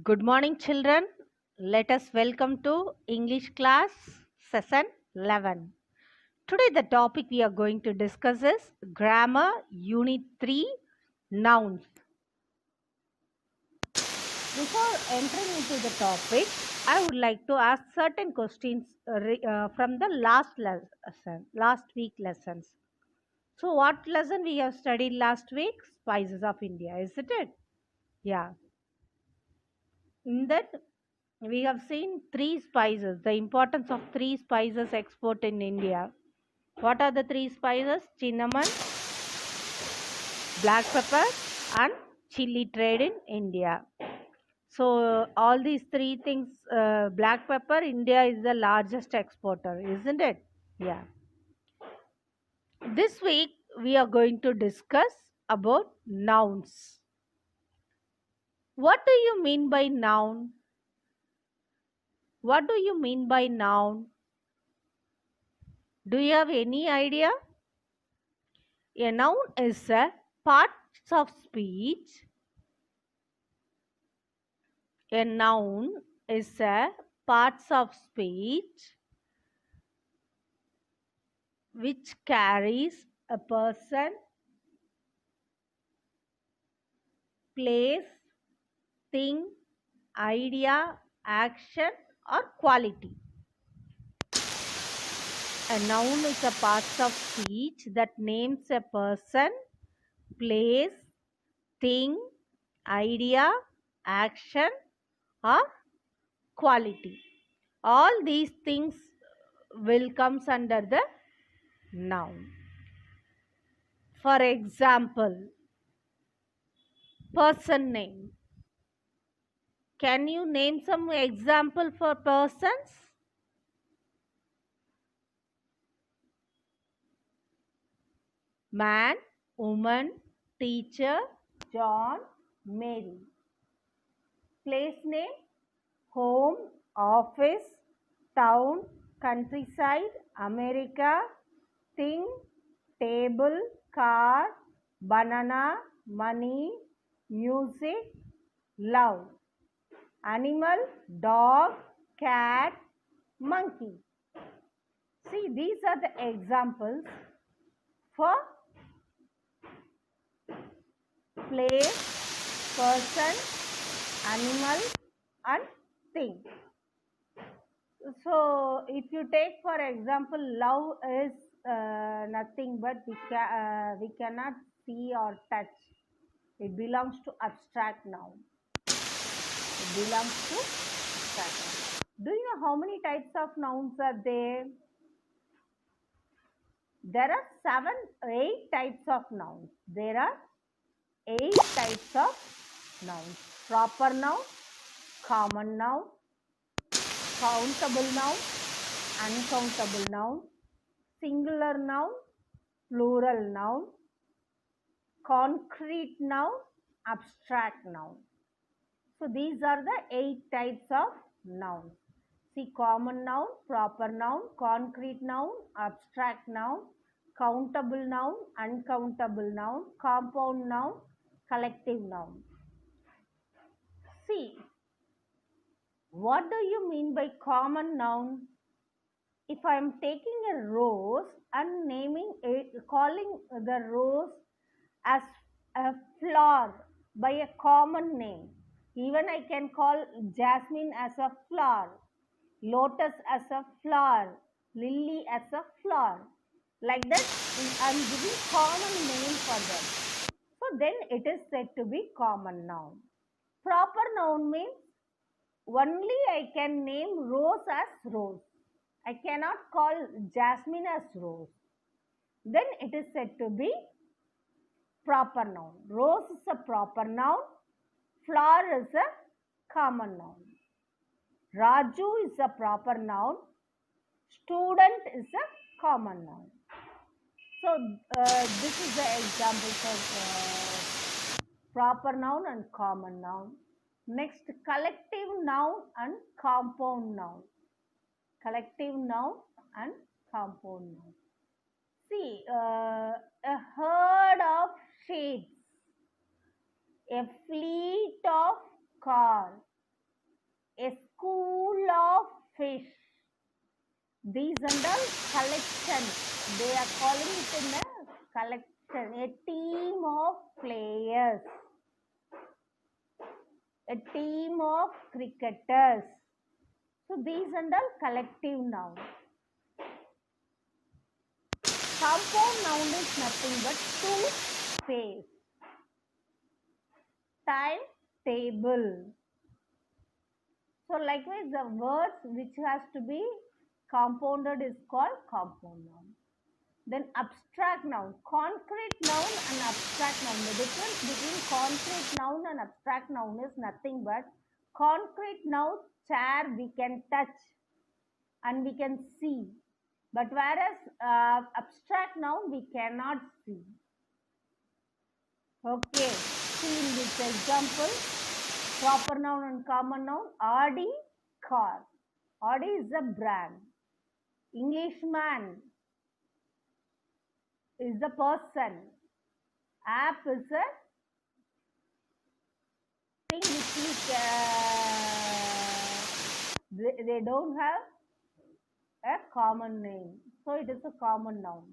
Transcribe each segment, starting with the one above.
Good morning, children. Let us welcome to English class session 11. Today, the topic we are going to discuss is Grammar Unit 3 Nouns. Before entering into the topic, I would like to ask certain questions from the last week lessons. So, what lesson we have studied last week? Spices of India, isn't it? Yeah. In that, we have seen three spices, the importance of three spices export in India. What are the three spices? Cinnamon, black pepper, and chili trade in India. So, all these three things, black pepper, India is the largest exporter, isn't it? Yeah. This week, we are going to discuss about nouns. What do you mean by noun? What do you mean by noun? Do you have any idea? A noun is a parts of speech. A noun is a parts of speech which carries a person, place, thing, idea, action, or quality. A noun is a parts of speech that names a person, place, thing, idea, action, or quality. All these things will comes under the noun. For example, person name. Can you name some example for persons? Man, woman, teacher, John, Mary. Place name, home, office, town, countryside, America, thing, table, car, banana, money, music, love. Animal, dog, cat, monkey. See, these are the examples for place, person, animal, and thing. So, if you take for example, love is nothing but we cannot see or touch. It belongs to abstract noun. It belongs to abstract noun. Do you know how many types of nouns are there? There are 8 types of nouns. There are 8 types of nouns. Proper noun, common noun, countable noun, uncountable noun, singular noun, plural noun, concrete noun, abstract noun. So these are the 8 types of nouns. See, common noun, proper noun, concrete noun, abstract noun, countable noun, uncountable noun, compound noun, collective noun. See, what do you mean by common noun? If I am taking a rose and calling the rose as a flower by a common name, even I can call jasmine as a flower, lotus as a flower, lily as a flower. Like that, I'm giving common name for them. So then it is said to be common noun. Proper noun means only I can name rose as rose. I cannot call jasmine as rose. Then it is said to be proper noun. Rose is a proper noun. Flower is a common noun. Raju is a proper noun. Student is a common noun. So this is the example for proper noun and common noun. Next, collective noun and compound noun. Collective noun and compound noun. See, a herd of sheep, a fleet of car, fish. These and all collection. They are calling it in a collection. A team of players. A team of cricketers. So these and all collective noun. Compound noun is nothing but to face. Timetable. So likewise, the words which has to be compounded is called compound noun. Then abstract noun, concrete noun and abstract noun. The difference between concrete noun and abstract noun is nothing but concrete noun, chair we can touch and we can see. But whereas abstract noun we cannot see. Okay, see in this example, proper noun and common noun. Audi, car. Audi is a brand. Englishman is the person. App is a thing which they don't have a common name. So it is a common noun.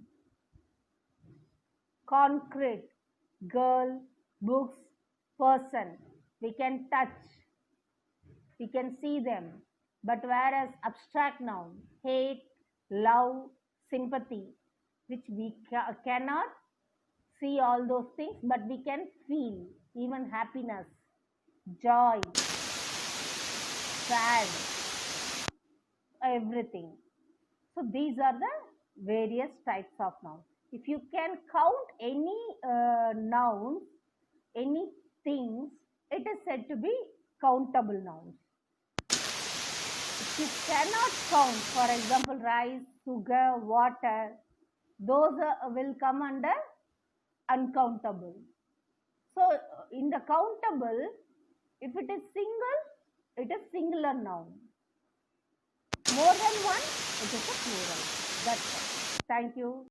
Concrete, girl, books, person. We can touch. We can see them. But whereas abstract noun, hate, love, sympathy, which we cannot see all those things, but we can feel even happiness, joy, sad, everything. So these are the various types of nouns. If you can count any nouns, any things, it is said to be countable nouns. If you cannot count, for example, rice, sugar, water, those will come under uncountable. So in the countable, if it is single, it is singular noun. More than one, it is a plural. That's all. Thank you.